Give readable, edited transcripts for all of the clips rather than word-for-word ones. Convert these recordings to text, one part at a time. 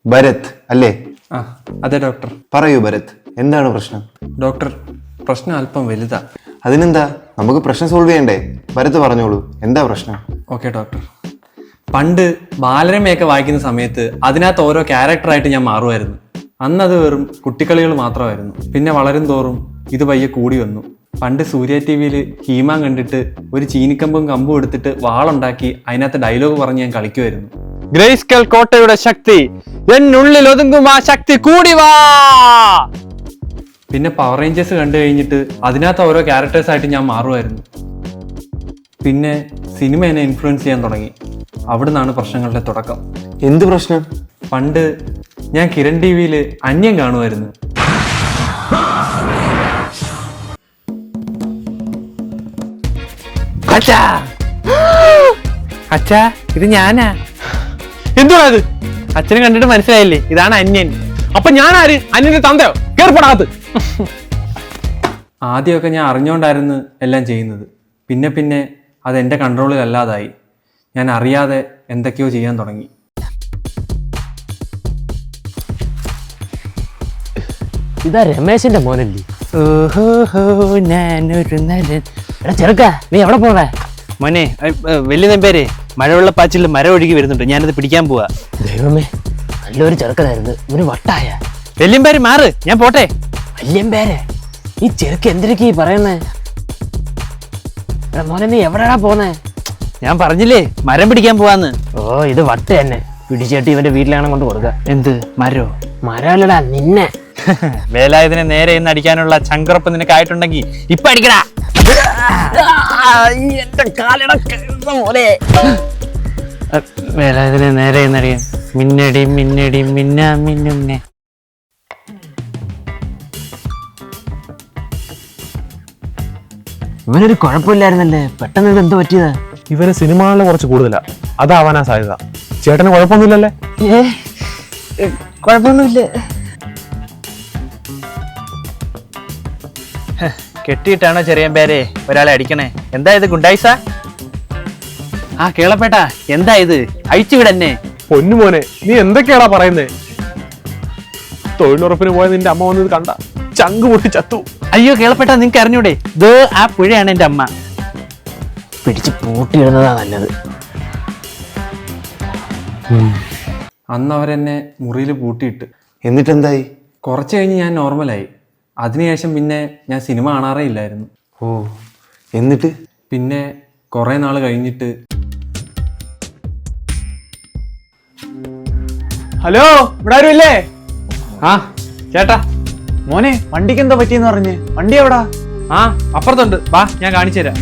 ഭരത് അല്ലേ? ആ അതെ ഡോക്ടർ. പറയൂ ഭരത്, എന്താണ് പ്രശ്നം? ഡോക്ടർ, പ്രശ്നം അല്പം വലുതാ. അതിനെന്താ, നമുക്ക് പ്രശ്നം സോൾവ് ചെയ്യണ്ടേ? ഭരത് പറഞ്ഞോളൂ, എന്താ പ്രശ്നം? Okay doctor. പണ്ട് ബാലരമയൊക്കെ വായിക്കുന്ന സമയത്ത് അതിനകത്ത് ഓരോ ക്യാരക്ടറായിട്ട് ഞാൻ മാറുമായിരുന്നു. അന്ന് അത് വെറും കുട്ടിക്കളികൾ മാത്രമായിരുന്നു. പിന്നെ വളരും തോറും ഇത് പയ്യെ കൂടി വന്നു. പണ്ട് സൂര്യ ടി വിയിൽ ഹീമാൻ കണ്ടിട്ട് ഒരു ചീനിക്കമ്പും കമ്പും എടുത്തിട്ട് വാളുണ്ടാക്കി അതിനകത്ത് ഡയലോഗ് പറഞ്ഞ് ഞാൻ കളിക്കുമായിരുന്നു. ഗ്രേസ്കൽ കോട്ടയുടെ ശക്തി എന്നുള്ളിൽ ഒതുങ്ങും, ആ ശക്തി കൂടി വാ. പിന്നെ പവർ റേഞ്ചേഴ്സ് കണ്ടു കഴിഞ്ഞിട്ട് അതിനകത്ത് ഓരോ ക്യാരക്ടേഴ്സായിട്ട് ഞാൻ മാറുമായിരുന്നു. പിന്നെ സിനിമ എന്നെ ഇൻഫ്ലുവൻസ് ചെയ്യാൻ തുടങ്ങി. അവിടെ നിന്നാണ് പ്രശ്നങ്ങളുടെ തുടക്കം. എന്ത് പ്രശ്നം? പണ്ട് ഞാൻ കിരൺ ടി വിയിൽ അന്യം കാണുമായിരുന്നു. അച്ഛാ, ഇത് ഞാനാ. എന്തുവാ ഇത്? അച്ഛനെ കണ്ടിട്ട് മനസ്സിലായില്ലേ, ഇതാണ് അന്യൻ. അപ്പൊ ഞാനാര്? അന്യന്റെ തന്തയോ? കേർപ്പെടാത്ത. ആദ്യമൊക്കെ ഞാൻ അറിഞ്ഞുകൊണ്ടായിരുന്നു എല്ലാം ചെയ്യുന്നത്. പിന്നെ പിന്നെ അത് എൻ്റെ കൺട്രോളിലല്ലാതായി. ഞാൻ അറിയാതെ എന്തൊക്കെയോ ചെയ്യാൻ തുടങ്ങി. ഇതാ രമേശിന്റെ മോനല്ലേ? ഓഹോ, ഞാനൊരു നരൻ. എടാ ചെറുക്ക, നീ എവിടെ പോണേ? മോനെ, വലിയ നമ്പേരെ മഴവെള്ളപ്പാച്ചിൽ മരം ഒഴുകി വരുന്നുണ്ട്, ഞാനത് പിടിക്കാൻ പോവാ. ദൈവമേ, നല്ലൊരു ചെറുക്കനായിരുന്നു, ഇവന് വട്ടായ. വെല്ലിയമ്പേര് മാറ്, ഞാൻ പോട്ടെ. വല്യമ്പേരെ, ഈ ചെറുക്ക് എന്തിനൊക്കെ ഈ പറയുന്നേ? എടാ മോനെ, നീ എവിടെയാ പോന്നേ? ഞാൻ പറഞ്ഞില്ലേ മരം പിടിക്കാൻ പോവാന്ന്. ഓ, ഇത് വട്ട് തന്നെ. പിടിച്ചേട്ടി ഇവന്റെ വീട്ടിലാണ് കൊണ്ട് കൊടുക്കുക. എന്ത് മരോ? മരമല്ലടാ, നിന്നെ. വേലായുധനെ നേരെ ഇന്ന് അടിക്കാനുള്ള ചങ്കുറപ്പ് നിനക്കായിട്ടുണ്ടെങ്കിൽ ഇപ്പൊ അടിക്കടാ. വേലായുധനെ നേരെ ഇന്നടിയാൻ മിന്നടി മിന്നടി മിന്ന മിന്നുന്നെ. ഇവനൊരു കുഴപ്പമില്ലായിരുന്നല്ലേ, പെട്ടെന്ന് ഇത് എന്ത് പറ്റിയതാ? ഇവന് സിനിമകളിൽ കുറച്ച് കൂടുതലാ, അതാവാനാ സാധ്യത. ചേട്ടന് കുഴപ്പമൊന്നുമില്ലല്ലേ? കുഴപ്പമൊന്നുമില്ല. കെട്ടിയിട്ടാണോ ചെറിയ പേരെ ഒരാളെ അടിക്കണേ? എന്താ ഇത്, ഗുണ്ടായിസ? ആ കേളപ്പേട്ടാ, എന്താ ഇത്? അഴിച്ചു വിടന്നെ. പൊന്നുമോനെ, നീ എന്തൊക്കെയാടാ പറയുന്നേ? തൊഴിലുറപ്പിന് പോയ നിന്റെ അമ്മ വന്നത് കണ്ട ചങ്ക് പൊട്ടി ചത്തു. അയ്യോ കേളപ്പേട്ടാ, നിങ്ങക്ക് അറിഞ്ഞൂടെ? ഇത് ആ പുഴയാണ് എന്റെ അമ്മ. പിടിച്ച് പൂട്ടിയിടുന്നതാ നല്ലത്. അന്ന് അവരെന്നെ മുറിയിൽ പൂട്ടിയിട്ട്. എന്നിട്ടെന്തായി? കുറച്ച് കഴിഞ്ഞ് ഞാൻ നോർമലായി. അതിനുശേഷം പിന്നെ ഞാൻ സിനിമ കാണാറേ ഇല്ലായിരുന്നു. ഓ, എന്നിട്ട്? പിന്നെ കുറേ നാൾ കഴിഞ്ഞിട്ട് ഹലോ, ഇവിടെ ആരും ഇല്ലേ? ആ ചേട്ടാ. മോനെ, വണ്ടിക്ക് എന്താ പറ്റിയെന്ന് പറഞ്ഞ്? വണ്ടി എവിടാ? ആ അപ്പുറത്തുണ്ട്, വാ ഞാൻ കാണിച്ചു തരാം.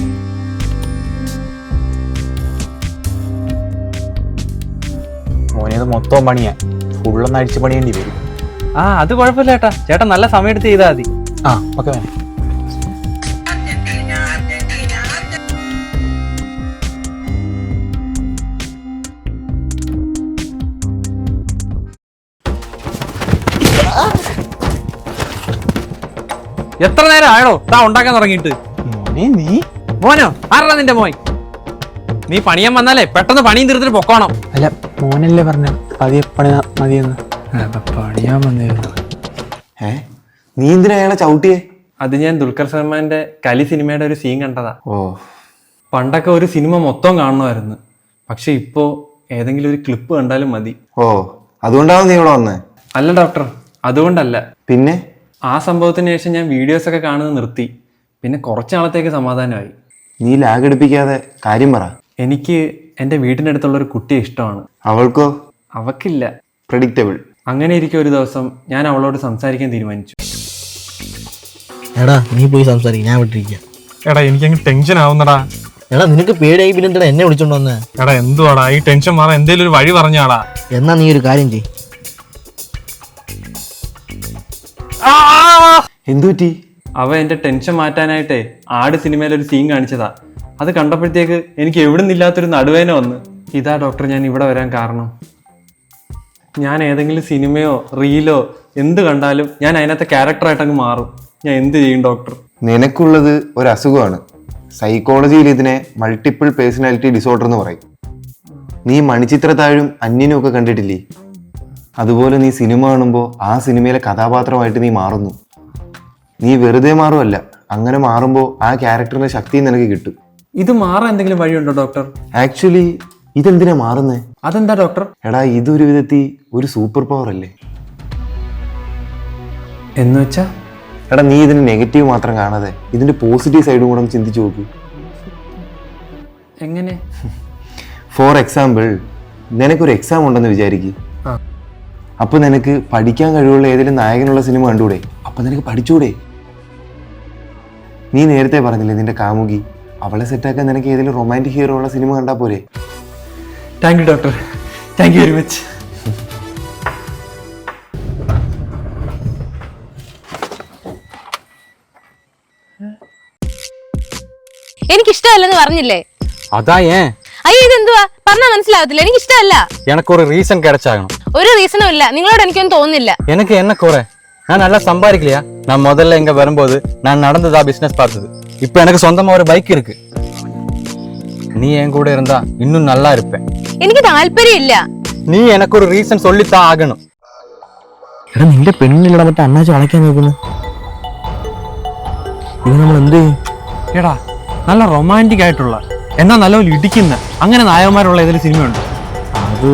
മോനെ, ഇത് മൊത്തം പണിയാ, ഫുള്ളൊന്ന് അടിച്ച് പണിയേണ്ടി വരും. ആ അത് കുഴപ്പമില്ല ചേട്ടാ, ചേട്ടാ നല്ല സമയം എടുത്ത് ചെയ്താൽ മതി. ആ ഓക്കെ മോനെ. എത്ര നേരം ആയോ താ ഉണ്ടാക്കാൻ തുടങ്ങിയിട്ട്? മോനെ നീ? മോനോ? ആരാ നിന്റെ മോൻ? നീ പണിയാൻ വന്നാലേ പെട്ടെന്ന് പണിയും തീർത്തിട്ട് പൊക്കോണം. അല്ല, മോനല്ലേ പറഞ്ഞ പതിയെ പണി മതിയെന്ന്. പണിയാൻ വന്നിരുന്നു. നീ എന്തിനാ അയാളെ ചവിട്ടിയേ? അത് ഞാൻ ദുൽഖർ സൽമാന്റെ കലി സിനിമയുടെ ഒരു സീൻ കണ്ടതാ. ഓ, പണ്ടൊക്കെ ഒരു സിനിമ മൊത്തം കാണുമായിരുന്നു. പക്ഷെ ഇപ്പോ ഏതെങ്കിലും ഒരു ക്ലിപ്പ് കണ്ടാലും മതി. ഓ, അതുകൊണ്ടാണ് നീ ഇവിടെ വന്നേ? അല്ല ഡോക്ടർ, അതുകൊണ്ടല്ല. പിന്നെ? ആ സംഭവത്തിന് ശേഷം ഞാൻ വീഡിയോസൊക്കെ കാണുന്നത് നിർത്തി. പിന്നെ കുറച്ച് നാളത്തേക്ക് സമാധാനമായി. നീ ലാഗ് എടുപ്പിക്കാതെ കാര്യം പറ. എനിക്ക് എൻ്റെ വീടിനടുത്തുള്ള ഒരു കുട്ടിയെ ഇഷ്ടമാണ്. അവൾക്കോ? അവക്കില്ല. പ്രെഡിക്റ്റബിൾ. അങ്ങനെ ഇരിക്കും ഒരു ദിവസം ഞാൻ അവളോട് സംസാരിക്കാൻ തീരുമാനിച്ചു. എടാ നീ പോയി സംസാരിക്കും, ഞാൻ വിട്ടിരിക്കാം. എടാ, എനിക്കങ്ങ് ടെൻഷൻ ആവുന്നടാ. എടാ നിനക്ക് പേടിയായി പിന്നെ എന്താ എന്നെ വിളിച്ചോണ്ട് വന്നേ? എടാ എന്തുവാടാ ഈ ടെൻഷൻ മാറാൻ എന്തേലും ഒരു വഴി പറഞ്ഞാടാ. എന്നാ നീ ഒരു കാര്യം ചെയ്. എന്തു പറ്റി? അവ എൻ്റെ ടെൻഷൻ മാറ്റാനായിട്ടേ ആട് സിനിമയിലൊരു സീൻ കാണിച്ചതാ. അത് കണ്ടപ്പോഴത്തേക്ക് എനിക്ക് എവിടെ നിന്നില്ലാത്തൊരു നടുവേന വന്ന്. ഇതാ ഡോക്ടർ ഞാൻ ഇവിടെ വരാൻ കാരണം. ഞാൻ ഏതെങ്കിലും സിനിമയോ റീലോ എന്ത് കണ്ടാലും ഞാൻ അതിനകത്തെ ക്യാരക്ടറായിട്ടങ്ങ് മാറും. ഞാൻ എന്ത് ചെയ്യും ഡോക്ടർ? നിനക്കുള്ളത് ഒരു അസുഖമാണ്. സൈക്കോളജിയിൽ ഇതിനെ മൾട്ടിപ്പിൾ പേഴ്സണാലിറ്റി ഡിസോർഡർ എന്ന് പറയും. നീ മണിച്ചിത്രത്താഴും അന്യനും ഒക്കെ കണ്ടിട്ടില്ലേ? അതുപോലെ നീ സിനിമ കാണുമ്പോൾ ആ സിനിമയിലെ കഥാപാത്രമായിട്ട് നീ മാറുന്നു. നീ വെറുതെ മാറുമല്ല, അങ്ങനെ മാറുമ്പോൾ ആ ക്യാരക്ടറിന്റെ ശക്തി നിനക്ക് കിട്ടും. ഇത് മാറാൻ എന്തെങ്കിലും വഴിയുണ്ടോ ഡോക്ടർ? ആക്ച്വലി ഇതെന്തിനാ മാറുന്നേ? അതെന്താ ഡോക്ടർ? എടാ, ഇതൊരു വിധത്തിൽ ഒരു സൂപ്പർ പവർ അല്ലേ? എന്ന് വെച്ചാ? എടാ, നീ ഇതിന് നെഗറ്റീവ് മാത്രം കാണാതെ ഇതിന്റെ പോസിറ്റീവ് സൈഡും കൂടെ ഒന്ന് ചിന്തിച്ചു നോക്കൂ. എങ്ങനെ? ഫോർ എക്സാമ്പിൾ, നിനക്കൊരു എക്സാം ഉണ്ടെന്ന് വിചാരിക്കും. അപ്പൊ നിനക്ക് പഠിക്കാൻ കഴിവുള്ള ഏതെങ്കിലും നായകനുള്ള സിനിമ കണ്ടൂടെ? അപ്പൊ നിനക്ക് പഠിച്ചൂടെ? നീ നേരത്തെ പറഞ്ഞില്ലേ നിന്റെ കാമുകി, അവളെ സെറ്റാക്കാൻ നിനക്ക് ഏതെങ്കിലും റൊമാൻറ്റിക് ഹീറോ ഉള്ള സിനിമ കണ്ടാ പോരെ? Thank you doctor, thank you very much. എനിക്കിഷ്ടമല്ലെന്ന് പറഞ്ഞില്ലേ? അതാ ഏൻ അയ്യോ, ഇതെന്തുവാ പറഞ്ഞാ മനസ്സിലാവത്തില്ല. എനിക്കിഷ്ടമല്ല. எனக்கு ஒரு ரீசன் கிடைச்சாகணும். ഒരു റീസണും ഇല്ല. നിങ്ങളോട് എനിക്കൊന്നും തോന്നുന്നില്ല. எனக்கு என்ன குறை? நான் நல்லா சம்பாதிக்கலையா? நான் முதல்ல இங்க வரும்போது நான் நடந்ததா பிசினஸ் பார்த்தது. இப்போ எனக்கு சொந்தமா ஒரு பைக் இருக்கு. நீ என் கூட இருந்தா இன்னும் நல்லா இருப்பேன். എനിക്ക് താല്പര്യമില്ല. നീ എനിക്കൊരു റീസൺ சொல்லித்தான் ആകണം. എടാ, നിന്റെ പെണ്ണില്ലടാ മറ്റേ അണ്ണാച്ചി വളയ്ക്കാൻ നോക്കുന്നു. ഇത് നമ്മൾ എന്ത് ചെയ്യും? എടാ, നല്ല റൊമാൻറ്റിക് ആയിട്ടുള്ള എന്നാ നല്ലപോലെ ഇടിക്കുന്ന അങ്ങനെ നായകന്മാരുള്ള ഏതെങ്കിലും സിനിമയുണ്ടോ? അത്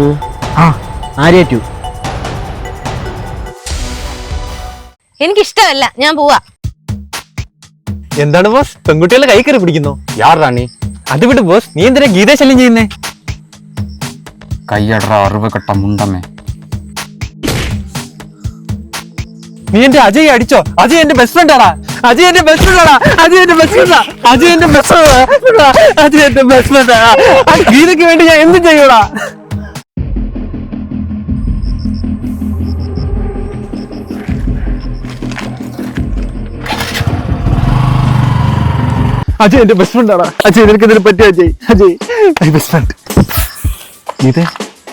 ആര്യ. എനിക്കിഷ്ടമല്ല. ഞാൻ പോവാ. എന്താണ് ബോസ്, പെൺകുട്ടികളെ കൈ കയറി പിടിക്കുന്നു? யாரா நீ? അത് വിട് ബോസ്, നീ എന്തിനാ ഗീത ശല്യം ചെയ്യുന്നേ? കയ്യടറ അറിവുകെട്ട മുണ്ടമേ. നീ എന്റെ അജയ് അടിച്ചോ? അജയ് എന്റെ ബെസ്റ്റ് ഫ്രണ്ട് ആടാ. അജയ് എന്റെ ബെസ്റ്റ് ഫ്രണ്ട് ആടാ. അജയ് എന്റെ ബെസ്റ്റ് ഫ്രണ്ടാ. അജയ് എന്റെ ബെസ്റ്റ് ഫ്രണ്ടാ. അജയ് എന്റെ ബെസ്റ്റ് ഫ്രണ്ടാ. ഗീതയ്ക്ക് വേണ്ടി ഞാൻ എന്ത് ചെയ്യൂടാ? അജയ് എന്റെ ബെസ്റ്റ് ഫ്രണ്ട് ആടാ. അജയ്, നിനക്ക് ഇതിനെ പറ്റിയ Ajay? Ajay my best friend. Geeta,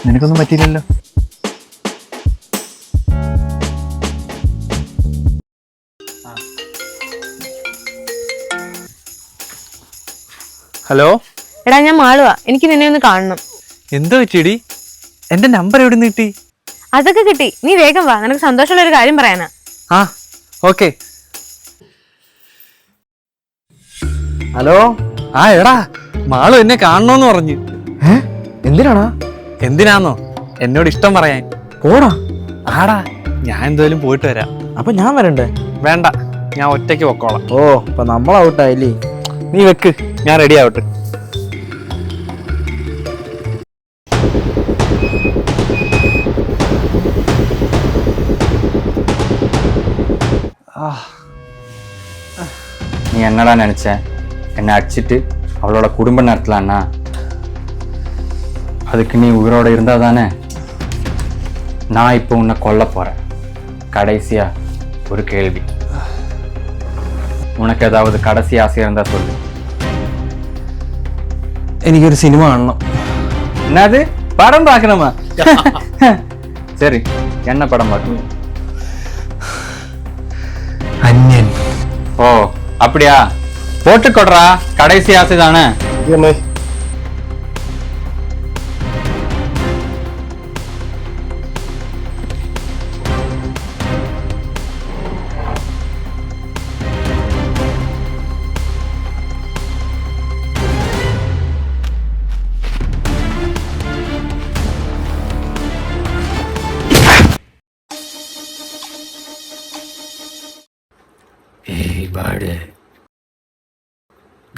നിനക്കൊന്നും പറ്റിയില്ലല്ലോ. ഹലോ. എടാ, ഞാൻ മാളുവാ. എനിക്ക് നിന്നെ ഒന്ന് കാണണം. എന്താ പറ്റിയടി? എന്റെ നമ്പർ എവിടെ നിന്ന് കിട്ടി? അതൊക്കെ കിട്ടി. നീ വേഗം വാ. നിനക്ക് സന്തോഷമുള്ള ഒരു കാര്യം പറയാനാ. ആ, ഓക്കെ. ഹലോ. ആ എടാ, മാളു എന്നെ കാണണോന്ന് പറഞ്ഞു. എന്തിനാണാ? എന്തിനാന്നോ? എന്നോട് ഇഷ്ടം പറയാൻ. പോടാ. ആടാ, ഞാൻ എന്തായാലും പോയിട്ട് വരാം. അപ്പൊ ഞാൻ വരണ്ടേ? വേണ്ട, ഞാൻ ഒറ്റയ്ക്ക് പൊക്കോളാം. ഓ, അപ്പൊ നമ്മൾ ഔട്ടായില്ലേ? നീ വെക്ക്, ഞാൻ റെഡി ആവട്ടെ. நீ என்னடா நினைச்ச? என்னை அடிச்சிட்டு அவளோட குடும்பம் நடத்தலான்னா? அதுக்கு நீ உயிரோட இருந்தா தானே? நான் இப்போ உன்னை கொல்ல போறேன். கடைசியா ஒரு கேள்வி, உனக்கு ஏதாவது கடைசி ஆசையா இருந்தா சொல்லு. എനിക്കൊരു സിനിമ കാണണം. என்னது, படம் பார்க்கணுமா? சரி, என்ன படம் பார்க்கணும்? അന്യൻ. ஓ அப்படியா, போட்டுக்கொடுறா. கடைசி ஆசை தானே?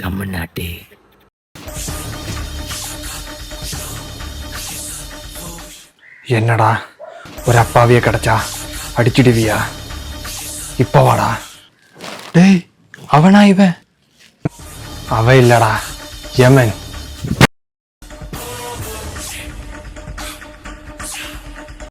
ഗമ്മനാട്ടി. എന്നടാ, ഒരപ്പാവിയെ കടച്ചാ അടിച്ചിടുവിയാ? ഇപ്പൊ വാടാ. ഡേയ്, അവനാ ഇവൻ? അവയില്ലടാ, യമൻ.